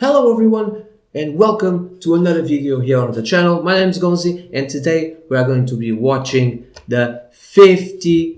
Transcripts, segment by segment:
Hello everyone and welcome to another video here on the channel. My name is Gonzii and today we are going to be watching the 50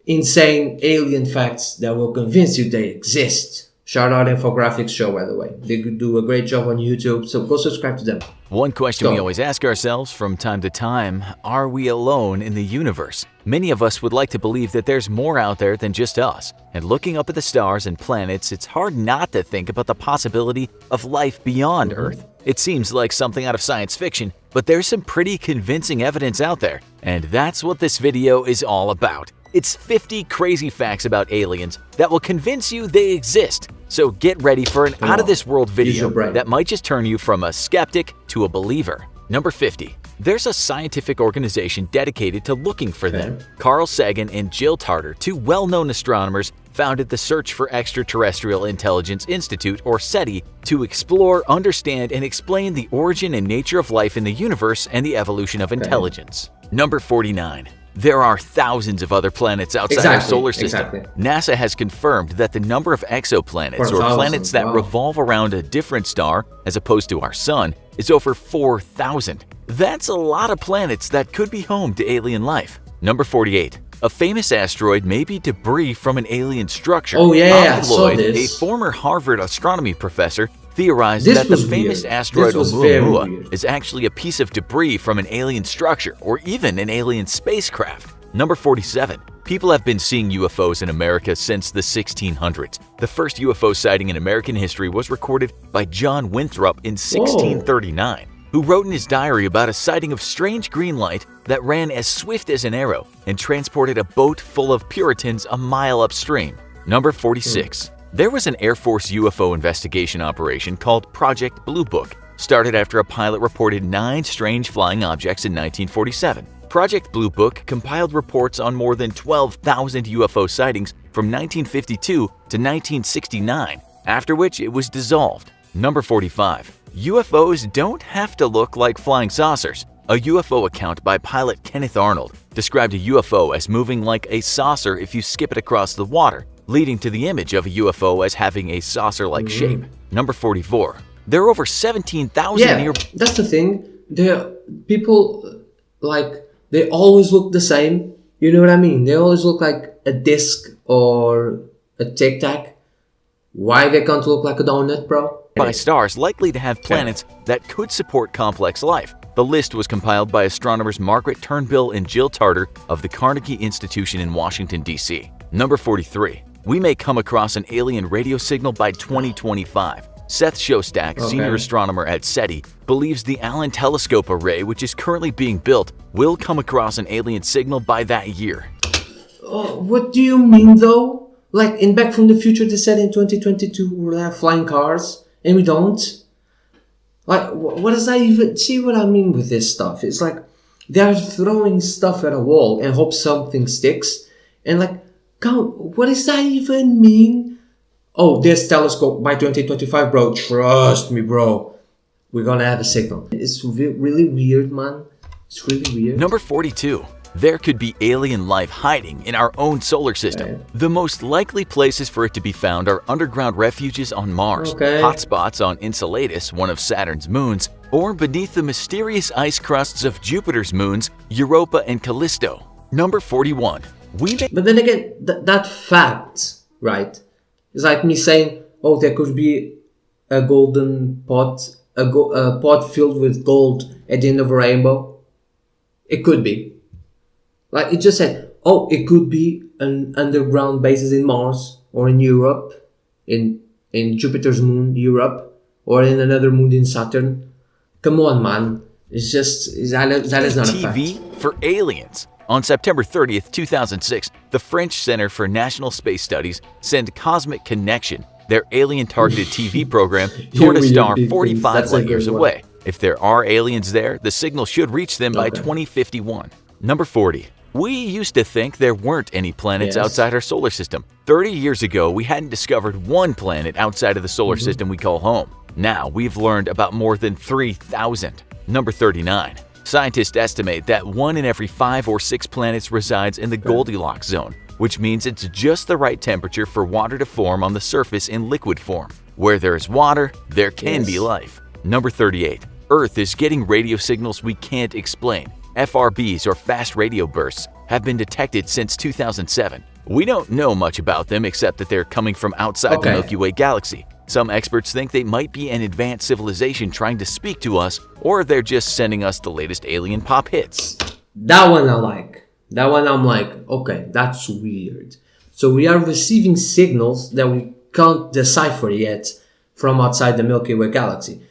insane alien facts that will convince you they exist. Shout out Infographics Show, by the way. They do a great job on YouTube, so go subscribe to them. One question we always ask ourselves from time to time, are we alone in the universe? Many of us would like to believe that there's more out there than just us. And looking up at the stars and planets, it's hard not to think about the possibility of life beyond Earth. It seems like something out of science fiction, but there's some pretty convincing evidence out there. And that's what this video is all about. It's 50 crazy facts about aliens that will convince you they exist. So get ready for an out-of-this-world video that might just turn you from a skeptic to a believer. Number 50. There's a scientific organization dedicated to looking for them. Carl Sagan and Jill Tarter, two well-known astronomers, founded the Search for Extraterrestrial Intelligence Institute, or SETI, to explore, understand, and explain the origin and nature of life in the universe and the evolution of intelligence. Number 49. There are thousands of other planets outside our solar system. NASA has confirmed that the number of exoplanets, or planets that revolve around a different star as opposed to our sun, is over 4,000. That's a lot of planets that could be home to alien life. Number 48. A famous asteroid may be debris from an alien structure. I saw this. A former Harvard astronomy professor, theorized that the famous asteroid Oumuamua is actually a piece of debris from an alien structure or even an alien spacecraft. Number 47. People have been seeing UFOs in America since the 1600s. The first UFO sighting in American history was recorded by John Winthrop in 1639, who wrote in his diary about a sighting of strange green light that ran as swift as an arrow and transported a boat full of Puritans a mile upstream. Number 46. There was an Air Force UFO investigation operation called Project Blue Book, started after a pilot reported 9 strange flying objects in 1947. Project Blue Book compiled reports on more than 12,000 UFO sightings from 1952 to 1969, after which it was dissolved. Number 45. UFOs don't have to look like flying saucers. A UFO account by pilot Kenneth Arnold described a UFO as moving like a saucer if you skip it across the water, leading to the image of a UFO as having a saucer-like shape. Number 44. There are over 17,000 that's the thing. People, they always look the same. You know what I mean? They always look like a disc or a tic-tac. Why they can't look like a donut, bro? By stars likely to have planets that could support complex life. The list was compiled by astronomers Margaret Turnbull and Jill Tarter of the Carnegie Institution in Washington, D.C. Number 43. We may come across an alien radio signal by 2025. Seth Shostak, senior astronomer at SETI, believes the Allen Telescope Array, which is currently being built, will come across an alien signal by that year. What do you mean, though? Like in Back from the Future, they said in 2022 we'll have flying cars, and we don't. Like, what does that even... See what I mean with this stuff? It's like they're throwing stuff at a wall and hope something sticks. And like, what does that even mean? Oh, this telescope by 2025, bro. Trust me, bro. We're gonna have a signal. It's really weird, man. It's really weird. Number 42. There could be alien life hiding in our own solar system. The most likely places for it to be found are underground refuges on Mars, hotspots on Enceladus, one of Saturn's moons, or beneath the mysterious ice crusts of Jupiter's moons, Europa and Callisto. Number 41. But then again, that fact, right, is like me saying, oh, there could be a golden pot, a pot filled with gold at the end of a rainbow. It could be. Like it just said, oh, it could be an underground bases in Mars or in Europe, in Jupiter's moon, Europe, or in another moon in Saturn. Come on, man. It's just, that is not a fact. TV for aliens. On September 30th, 2006, the French Center for National Space Studies sent Cosmic Connection, their alien-targeted TV program, toward a star 45 light years away. If there are aliens there, the signal should reach them by 2051. Number 40. We used to think there weren't any planets outside our solar system. 30 years ago, we hadn't discovered one planet outside of the solar system we call home. Now, we've learned about more than 3,000. Number 39. Scientists estimate that 1 in every 5 or 6 planets resides in the Goldilocks zone, which means it's just the right temperature for water to form on the surface in liquid form. Where there's water, there can be Yes. life. Number 38. Earth is getting radio signals we can't explain. FRBs, or fast radio bursts, have been detected since 2007. We don't know much about them except that they're coming from outside the Okay. Milky Way galaxy. Some experts think they might be an advanced civilization trying to speak to us, or they're just sending us the latest alien pop hits. That one I like. That one I'm like, okay, that's weird. So we are receiving signals that we can't decipher yet from outside the Milky Way galaxy.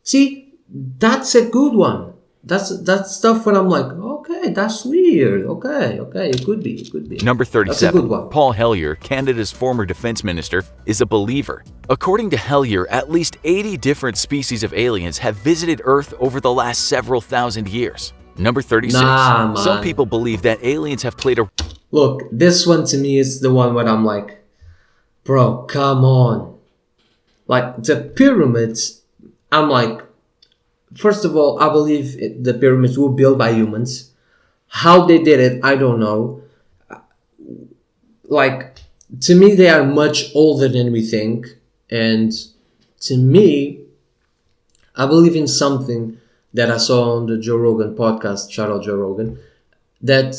See, that's a good one. That's stuff where I'm like, okay, that's weird. Okay, it could be. Number That's a 37. good one. Paul Hellyer, Canada's former defense minister, is a believer. According to Hellyer, at least 80 different species of aliens have visited Earth over the last several thousand years. Number 36. Nah, man. Some people believe that aliens have played a Look, this one to me is the one where I'm like, bro, come on. Like the pyramids, I'm like, first of all, I believe the pyramids were built by humans. How they did it, I don't know. Like, to me, they are much older than we think. And to me, I believe in something that I saw on the Joe Rogan podcast, shout out Joe Rogan, that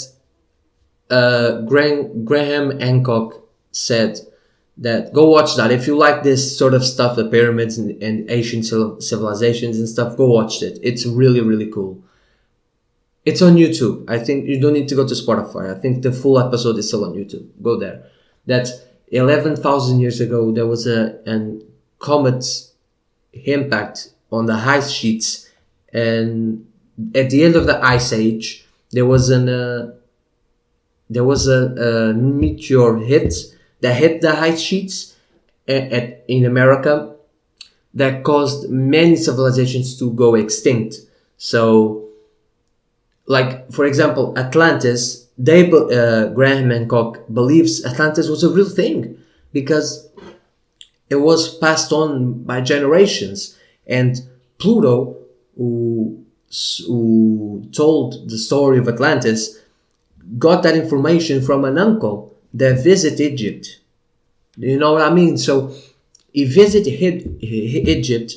Graham Hancock said that, go watch that. If you like this sort of stuff, the pyramids and ancient civilizations and stuff, go watch it. It's really, really cool. It's on YouTube. I think you don't need to go to Spotify. I think the full episode is still on YouTube. Go there. That 11,000 years ago, there was a comet impact on the ice sheets, and at the end of the ice age, there was a meteor hit that hit the ice sheets in America that caused many civilizations to go extinct. So, like, for example, Atlantis, Graham Hancock believes Atlantis was a real thing because it was passed on by generations. And Pluto, who told the story of Atlantis, got that information from an uncle that visited Egypt. You know what I mean? So he visited Egypt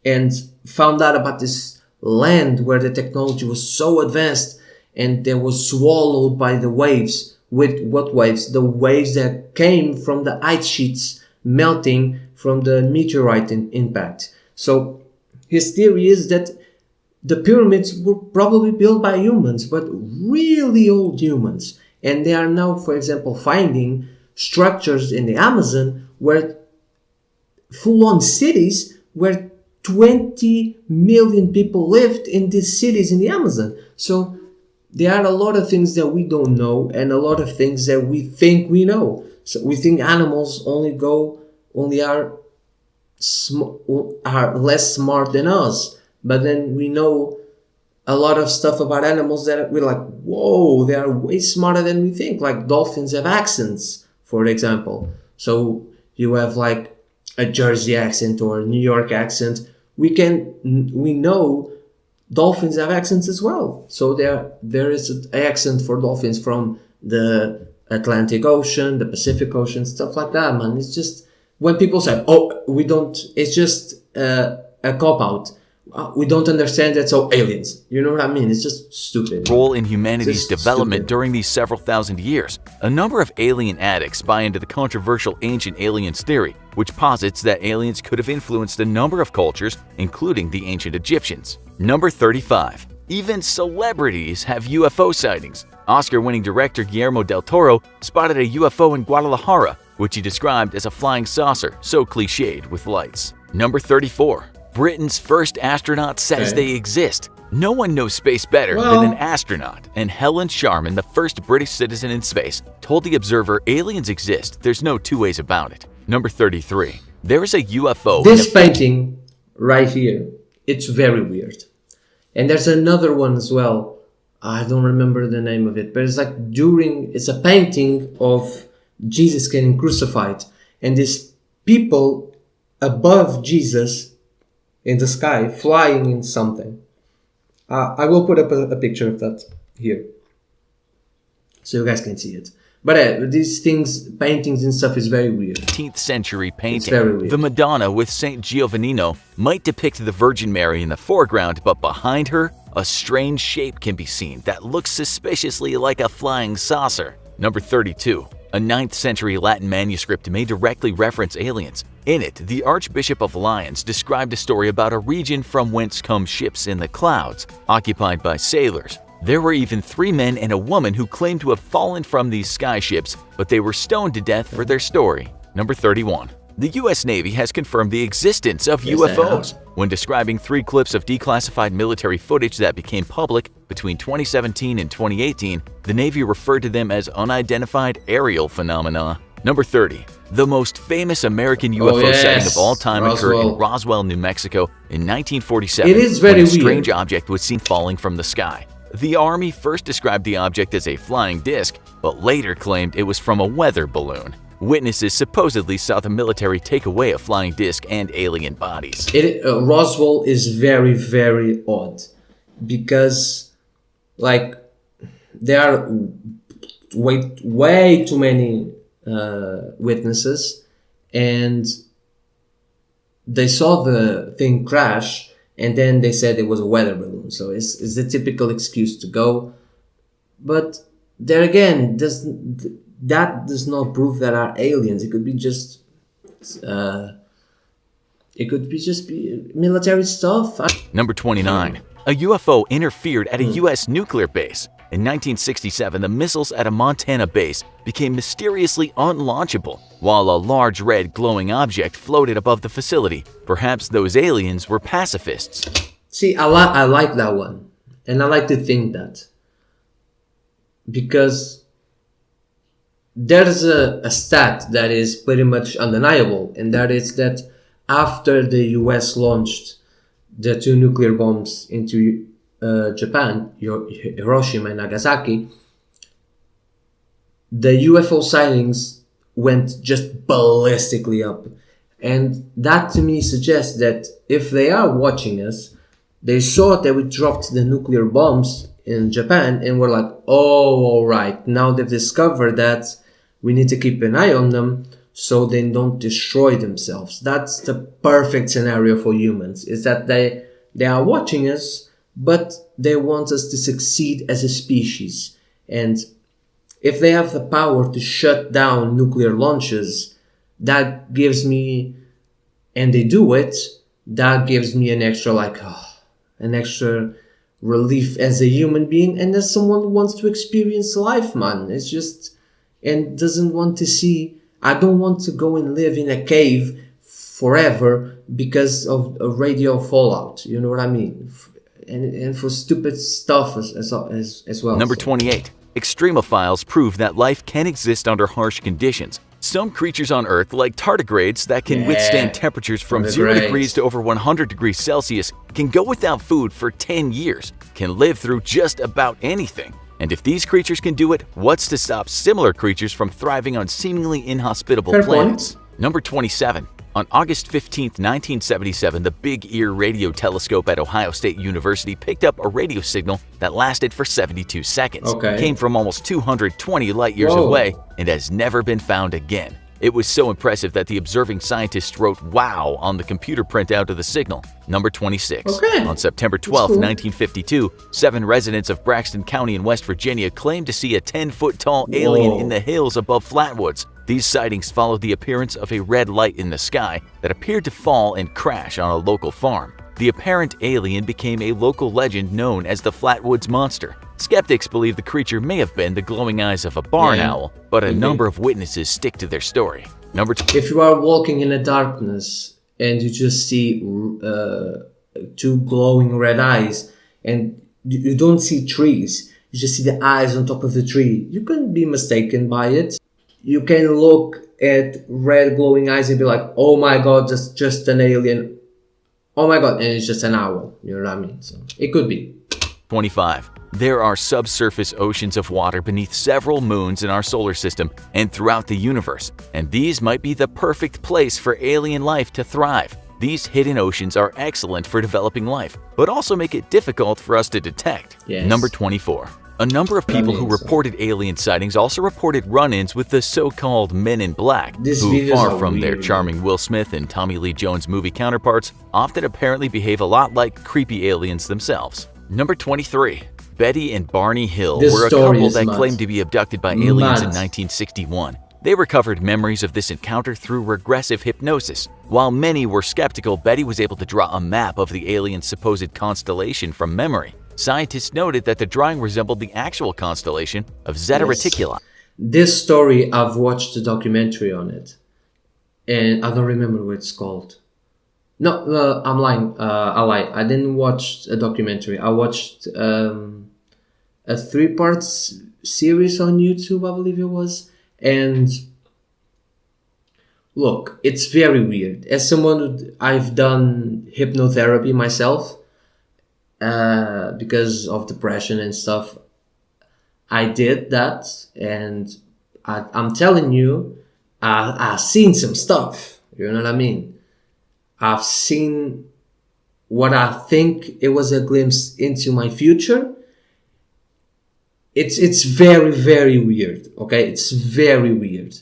and found out about this land where the technology was so advanced and they was swallowed by the waves. With what waves? The waves that came from the ice sheets melting from the meteorite impact. So his theory is that the pyramids were probably built by humans, but really old humans. And they are now, for example, finding structures in the Amazon where full-on cities where 20 million people lived in these cities in the Amazon. So there are a lot of things that we don't know and a lot of things that we think we know. So we think animals only are less smart than us. But then we know a lot of stuff about animals that we're like, whoa, they are way smarter than we think. Like dolphins have accents, for example. So you have like a Jersey accent or a New York accent. We know dolphins have accents as well. So there is an accent for dolphins from the Atlantic Ocean, the Pacific Ocean, stuff like that, man. It's just when people say, oh, we don't, it's just a cop-out. We don't understand that, so aliens. You know what I mean? It's just stupid. Role in humanity's Just development stupid. during these several thousand years. A number of alien addicts buy into the controversial ancient aliens theory, which posits that aliens could have influenced a number of cultures, including the ancient Egyptians. Number 35. Even celebrities have UFO sightings. Oscar-winning director Guillermo del Toro spotted a UFO in Guadalajara, which he described as a flying saucer so cliched with lights. Number 34. Britain's first astronaut says Okay. they exist. No one knows space better Well- than an astronaut, and Helen Sharman, the first British citizen in space, told The Observer aliens exist. There's no two ways about it. Number 33. There is a UFO. This painting right here, it's very weird. And there's another one as well. I don't remember the name of it, but it's like it's a painting of Jesus getting crucified. And these people above Jesus in the sky flying in something. I will put up a picture of that here so you guys can see it. But these things, paintings and stuff, is very weird. 18th century painting. very weird. The Madonna with Saint Giovannino might depict the Virgin Mary in the foreground, but behind her, a strange shape can be seen that looks suspiciously like a flying saucer. Number 32. A 9th century Latin manuscript may directly reference aliens. In it, the Archbishop of Lyons described a story about a region from whence come ships in the clouds, occupied by sailors. There were even 3 men and a woman who claimed to have fallen from these sky ships, but they were stoned to death for their story. Number 31. The U.S. Navy has confirmed the existence of UFOs. When describing 3 clips of declassified military footage that became public between 2017 and 2018, the Navy referred to them as unidentified aerial phenomena. Number 30. The most famous American UFO sighting of all time occurred in Roswell, New Mexico in 1947. It is very when a weird. strange object was seen falling from the sky. The Army first described the object as a flying disc, but later claimed it was from a weather balloon. Witnesses supposedly saw the military take away a flying disc and alien bodies. Roswell is very, very odd because, like, there are way too many witnesses, and they saw the thing crash, and then they said it was a weather balloon. So it's the typical excuse to go. But there again, that does not prove that are aliens. It could be just military stuff. Number 29. A UFO interfered at a U.S. nuclear base. In 1967, the missiles at a Montana base became mysteriously unlaunchable, while a large red glowing object floated above the facility. Perhaps those aliens were pacifists. See, I like that one, and I like to think that, because there's a stat that is pretty much undeniable, and that is that after the US launched the 2 nuclear bombs into Japan, Hiroshima and Nagasaki, the UFO sightings went just ballistically up. And that to me suggests that if they are watching us, they saw that we dropped the nuclear bombs in Japan and were like, oh, alright, now they've discovered that we need to keep an eye on them so they don't destroy themselves. That's the perfect scenario for humans, is that they are watching us, but they want us to succeed as a species. And if they have the power to shut down nuclear launches, that gives me, and they do it, that gives me an extra relief as a human being and as someone who wants to experience life, man. It's just, and doesn't want to see, I don't want to go and live in a cave forever because of a radio fallout. You know what I mean? And for stupid stuff as well. Number 28. Extremophiles prove that life can exist under harsh conditions. Some creatures on Earth, like tardigrades that can withstand temperatures from 0 degrees to over 100 degrees Celsius, can go without food for 10 years, can live through just about anything. And if these creatures can do it, what's to stop similar creatures from thriving on seemingly inhospitable planets? Number 27. On August 15, 1977, the Big Ear radio telescope at Ohio State University picked up a radio signal that lasted for 72 seconds, came from almost 220 light-years away, and has never been found again. It was so impressive that the observing scientists wrote "wow" on the computer printout of the signal. Number 26. On September 12, 1952, 7 residents of Braxton County in West Virginia claimed to see a 10-foot-tall alien in the hills above Flatwoods. These sightings followed the appearance of a red light in the sky that appeared to fall and crash on a local farm. The apparent alien became a local legend known as the Flatwoods Monster. Skeptics believe the creature may have been the glowing eyes of a barn owl, but a number of witnesses stick to their story. Number 2. If you are walking in the darkness and you just see 2 glowing red eyes and you don't see trees, you just see the eyes on top of the tree, you can be mistaken by it. You can look at red glowing eyes and be like, oh my god, that's just an alien. Oh my god, and it's just an owl. You know what I mean? So it could be. 25. There are subsurface oceans of water beneath several moons in our solar system and throughout the universe, and these might be the perfect place for alien life to thrive. These hidden oceans are excellent for developing life, but also make it difficult for us to detect. Number 24. A number of people who means, reported alien sightings also reported run-ins with the so-called Men in Black, These who, videos far are from their weird. charming Will Smith and Tommy Lee Jones movie counterparts, often apparently behave a lot like creepy aliens themselves. Number 23. Betty and Barney Hill This were a story couple is that mad. claimed to be abducted by aliens in Mad. 1961. They recovered memories of this encounter through regressive hypnosis. While many were skeptical, Betty was able to draw a map of the alien's supposed constellation from memory. Scientists noted that the drawing resembled the actual constellation of Zeta Yes. Reticuli. This story, I've watched a documentary on it, and I don't remember what it's called. No, I'm lying. I lie. I didn't watch a documentary. I watched a 3-part series on YouTube, I believe it was. And look, it's very weird. As someone, I've done hypnotherapy myself because of depression and stuff. I did that, and I'm telling you, I've seen some stuff. You know what I mean? I've seen what I think it was a glimpse into my future. It's very, very weird. Okay, it's very weird.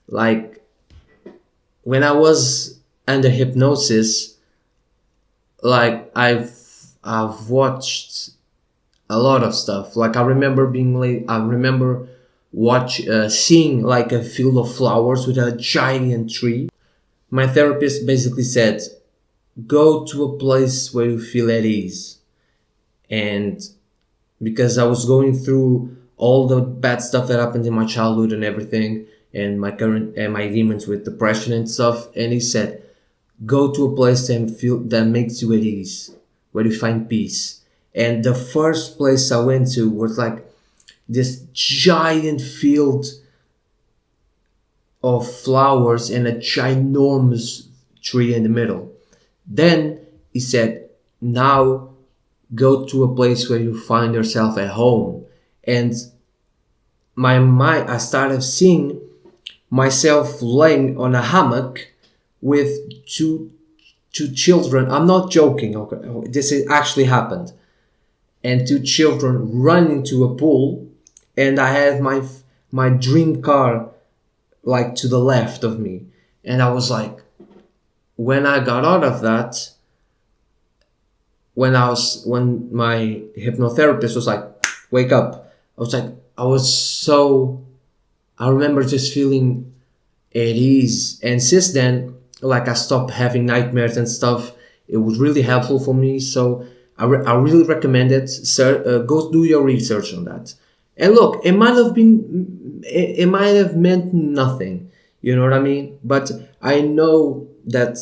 Like when I was under hypnosis, like I've watched a lot of stuff. Like I remember seeing like a field of flowers with a giant tree. My therapist basically said, go to a place where you feel at ease. And because I was going through all the bad stuff that happened in my childhood and everything, and my demons with depression and stuff, and he said, go to a place that makes you at ease, where you find peace. And the first place I went to was like this giant field of flowers and a ginormous tree in the middle. Then he said, now go to a place where you find yourself at home. And my mind, I started seeing myself laying on a hammock with two children. I'm not joking. Okay, this actually happened. And 2 children running to a pool, and I had my dream car like to the left of me. And I was like, when I got out of that, when my hypnotherapist was like, wake up, I remember just feeling at ease. And since then, like I stopped having nightmares and stuff. It was really helpful for me. So I really recommend it. Sir, go do your research on that. And look, it might have meant nothing. You know what I mean? But I know that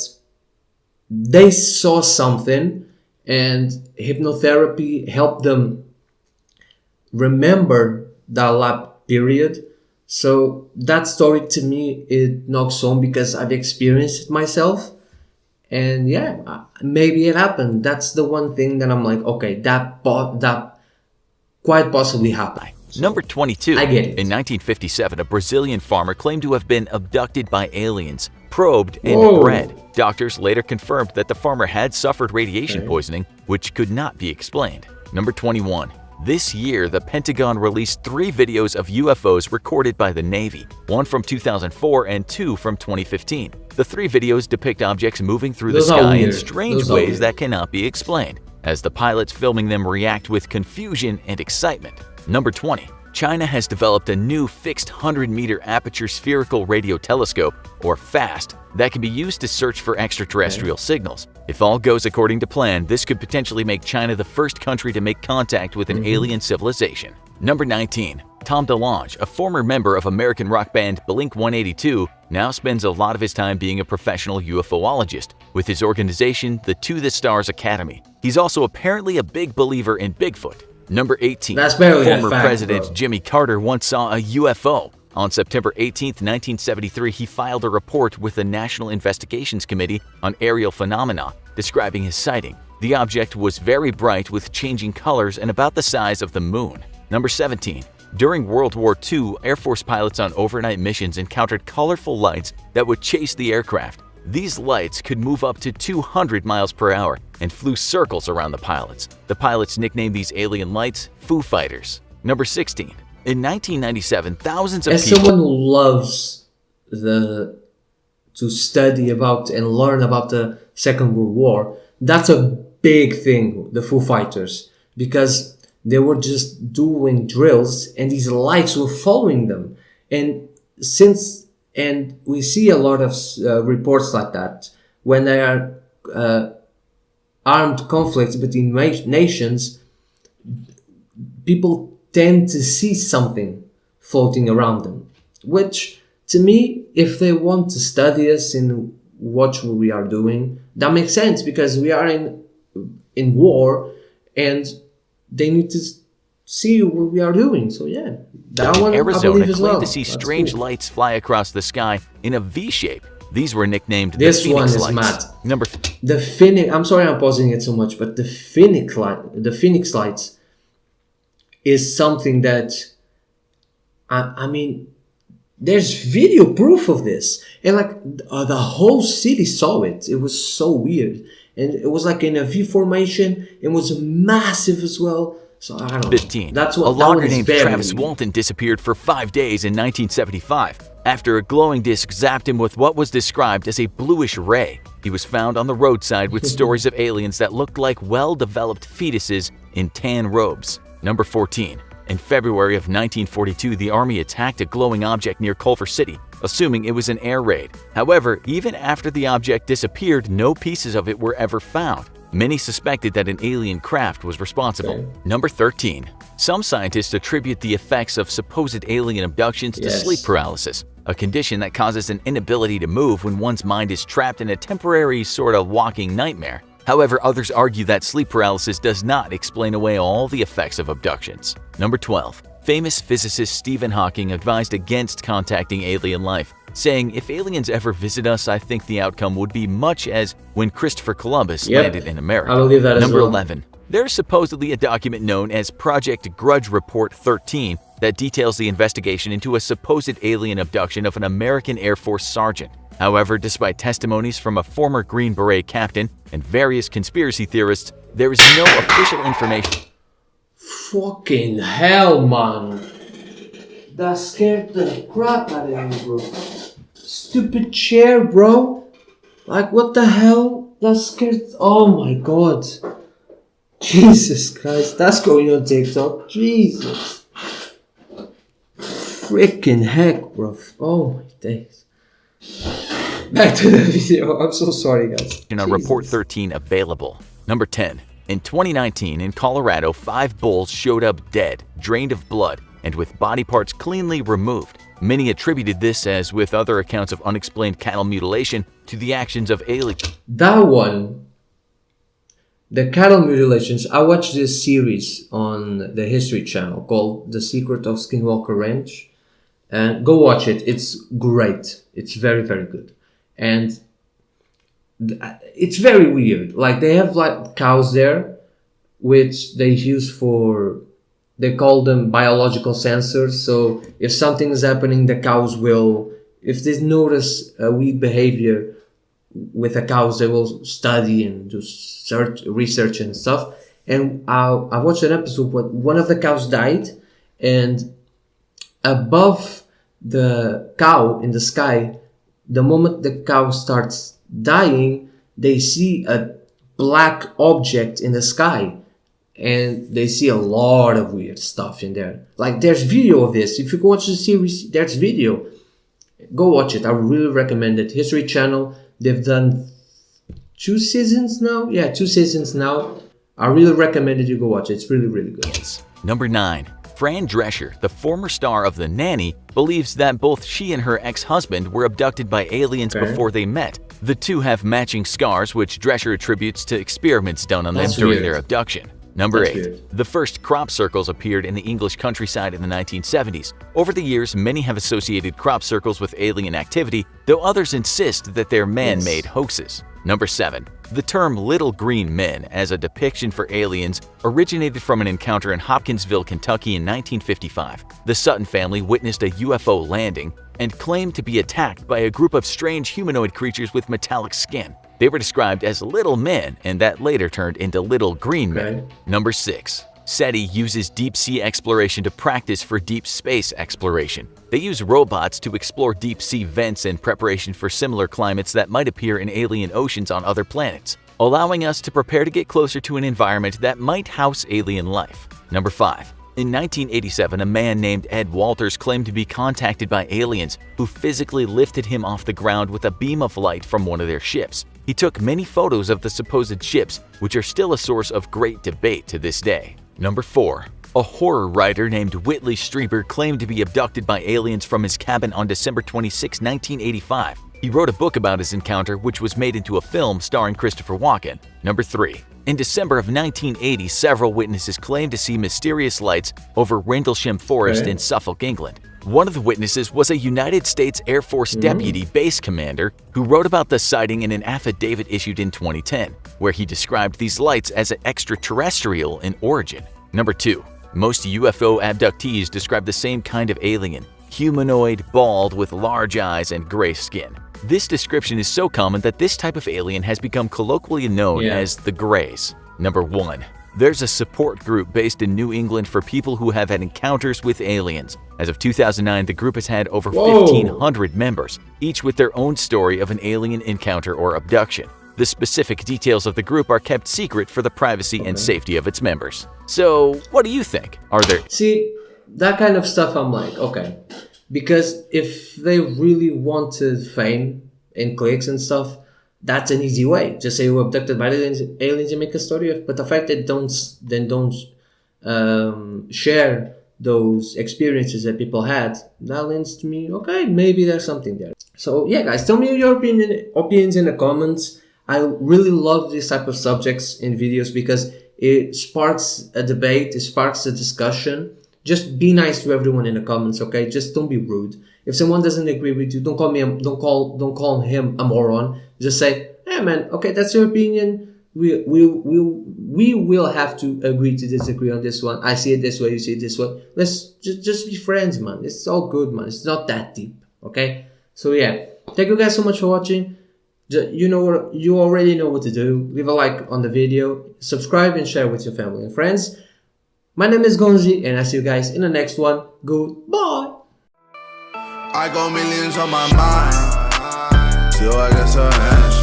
they saw something, and hypnotherapy helped them remember that lab period. So that story to me, it knocks home because I've experienced it myself. And yeah, maybe it happened. That's the one thing that I'm like, okay, that quite possibly happened. Number 22. I get it. In 1957, a Brazilian farmer claimed to have been abducted by aliens, probed, and Whoa. bred. Doctors later confirmed that the farmer had suffered radiation poisoning, which could not be explained. Number 21. This year, the Pentagon released 3 videos of UFOs recorded by the Navy, one from 2004 and 2 from 2015. The 3 videos depict objects moving through Those the are sky in weird. strange Those are ways weird. that cannot be explained, as the pilots filming them react with confusion and excitement. Number 20. China has developed a new fixed 100-meter aperture spherical radio telescope, or FAST, that can be used to search for extraterrestrial signals. If all goes according to plan, this could potentially make China the first country to make contact with an alien civilization. Number 19. Tom DeLonge, a former member of American rock band Blink-182, now spends a lot of his time being a professional UFOologist with his organization, the To the Stars Academy. He's also apparently a big believer in Bigfoot. Number 18. That's barely a Former fact, President bro. Jimmy Carter once saw a UFO. On September 18, 1973, he filed a report with the National Investigations Committee on Aerial Phenomena, describing his sighting. The object was very bright with changing colors and about the size of the moon. Number 17. During World War II, Air Force pilots on overnight missions encountered colorful lights that would chase the aircraft. These lights could move up to 200 miles per hour and flew circles around the pilots. The pilots nicknamed these alien lights Foo Fighters. Number 16. In 1997, thousands of As people... someone who loves to study about and learn about the Second World War, that's a big thing, the Foo Fighters, because they were just doing drills and these lights were following them. And we see a lot of reports like that when there are armed conflicts between nations, people tend to see something floating around them, which to me, if they want to study us and watch what we are doing, that makes sense because we are in war and they need to see what we are doing. So yeah, that one Arizona I believe as claimed well. to see That's strange cool. lights fly across the sky in a V shape. These were nicknamed This the Phoenix one is lights. mad. Number The Phoenix. I'm sorry, I'm pausing it so much, but the Phoenix lights is something that I mean, there's video proof of this, and like the whole city saw it. It was so weird, and it was like in a V formation. It was massive as well. So I don't know. 15. That's A what that logger one is named very Travis weird. Walton disappeared for 5 days in 1975 after a glowing disc zapped him with what was described as a bluish ray. He was found on the roadside with stories of aliens that looked like well-developed fetuses in tan robes. Number 14. In February of 1942, the Army attacked a glowing object near Culver City, assuming it was an air raid. However, even after the object disappeared, no pieces of it were ever found. Many suspected that an alien craft was responsible. Okay. Number 13. Some scientists attribute the effects of supposed alien abductions to Yes. sleep paralysis, a condition that causes an inability to move when one's mind is trapped in a temporary sort of walking nightmare. However, others argue that sleep paralysis does not explain away all the effects of abductions. Number 12. Famous physicist Stephen Hawking advised against contacting alien life, saying, "If aliens ever visit us, I think the outcome would be much as when Christopher Columbus Yep. landed in America." I believe that as Number well. 11. There's supposedly a document known as Project Grudge Report 13 that details the investigation into a supposed alien abduction of an American Air Force sergeant. However, despite testimonies from a former Green Beret captain and various conspiracy theorists, there is no official information. Fucking hell, man. That scared the crap out of me, bro. Stupid chair, bro. Like, what the hell? That scared... Oh my god. Jesus Christ. That's going on TikTok. Jesus. Freaking heck, bro. Oh my days. Back to the video. I'm so sorry, guys. Report Jesus. 13 available. Number 10. In 2019, in Colorado, 5 bulls showed up dead, drained of blood, and with body parts cleanly removed. Many attributed this, as with other accounts of unexplained cattle mutilation, to the actions of aliens. That one, the cattle mutilations, I watched this series on the History Channel called The Secret of Skinwalker Ranch. And go watch it. It's great. It's very, very good. And it's very weird. Like, they have like cows there, which they use for, they call them biological sensors. So if something is happening, the cows will, if they notice a weird behavior with the cows, they will study and do research and stuff. And I watched an episode where one of the cows died, and above the cow in the sky, the moment the cow starts dying, they see a black object in the sky, and they see a lot of weird stuff in there. Like, there's video of this. If you go watch the series, there's video. Go watch it. I really recommend it. History Channel. They've done 2 seasons now. Yeah, 2 seasons now. I really recommend it. You go watch it. It's really, really good. Number 9. Fran Drescher, the former star of The Nanny, believes that both she and her ex-husband were abducted by aliens Okay. before they met. The two have matching scars, which Drescher attributes to experiments done on That's them during weird. their abduction. Number That's 8. weird. The first crop circles appeared in the English countryside in the 1970s. Over the years, many have associated crop circles with alien activity, though others insist that they're man-made hoaxes. Number 7. The term Little Green Men as a depiction for aliens originated from an encounter in Hopkinsville, Kentucky in 1955. The Sutton family witnessed a UFO landing and claimed to be attacked by a group of strange humanoid creatures with metallic skin. They were described as little men, and that later turned into little green men. Okay. Number 6. SETI uses deep-sea exploration to practice for deep space exploration. They use robots to explore deep-sea vents in preparation for similar climates that might appear in alien oceans on other planets, allowing us to prepare to get closer to an environment that might house alien life. Number 5. In 1987, a man named Ed Walters claimed to be contacted by aliens who physically lifted him off the ground with a beam of light from one of their ships. He took many photos of the supposed ships, which are still a source of great debate to this day. Number 4. A horror writer named Whitley Strieber claimed to be abducted by aliens from his cabin on December 26, 1985. He wrote a book about his encounter, which was made into a film starring Christopher Walken. Number 3. In December of 1980, several witnesses claimed to see mysterious lights over Rendlesham Forest in Suffolk, England. One of the witnesses was a United States Air Force deputy base commander who wrote about the sighting in an affidavit issued in 2010, where he described these lights as extraterrestrial in origin. Number 2. Most UFO abductees describe the same kind of alien: humanoid, bald, with large eyes and gray skin. This description is so common that this type of alien has become colloquially known as the Greys. Number 1. There's a support group based in New England for people who have had encounters with aliens. As of 2009, the group has had over 1,500 members, each with their own story of an alien encounter or abduction. The specific details of the group are kept secret for the privacy and safety of its members. So, what do you think? Are there... See, that kind of stuff I'm like, okay. Because if they really wanted fame and clicks and stuff, that's an easy way. Just say you were abducted by aliens and make a story of. But the fact that don't share those experiences that people had, that lends to me, okay, maybe there's something there. So yeah, guys, tell me your opinions in the comments. I really love this type of subjects in videos because it sparks a debate, it sparks a discussion. Just be nice to everyone in the comments, okay? Just don't be rude. If someone doesn't agree with you, don't call him a moron. Just say, hey man, okay, that's your opinion. We will have to agree to disagree on this one. I see it this way, you see it this way. Let's just be friends, man. It's all good, man. It's not that deep, okay? So yeah, thank you guys so much for watching. You already know what to do. Leave a like on the video, subscribe and share with your family and friends. My name is Gonzii, and I see you guys in the next one. Goodbye. I got millions on my mind, so I guess I'll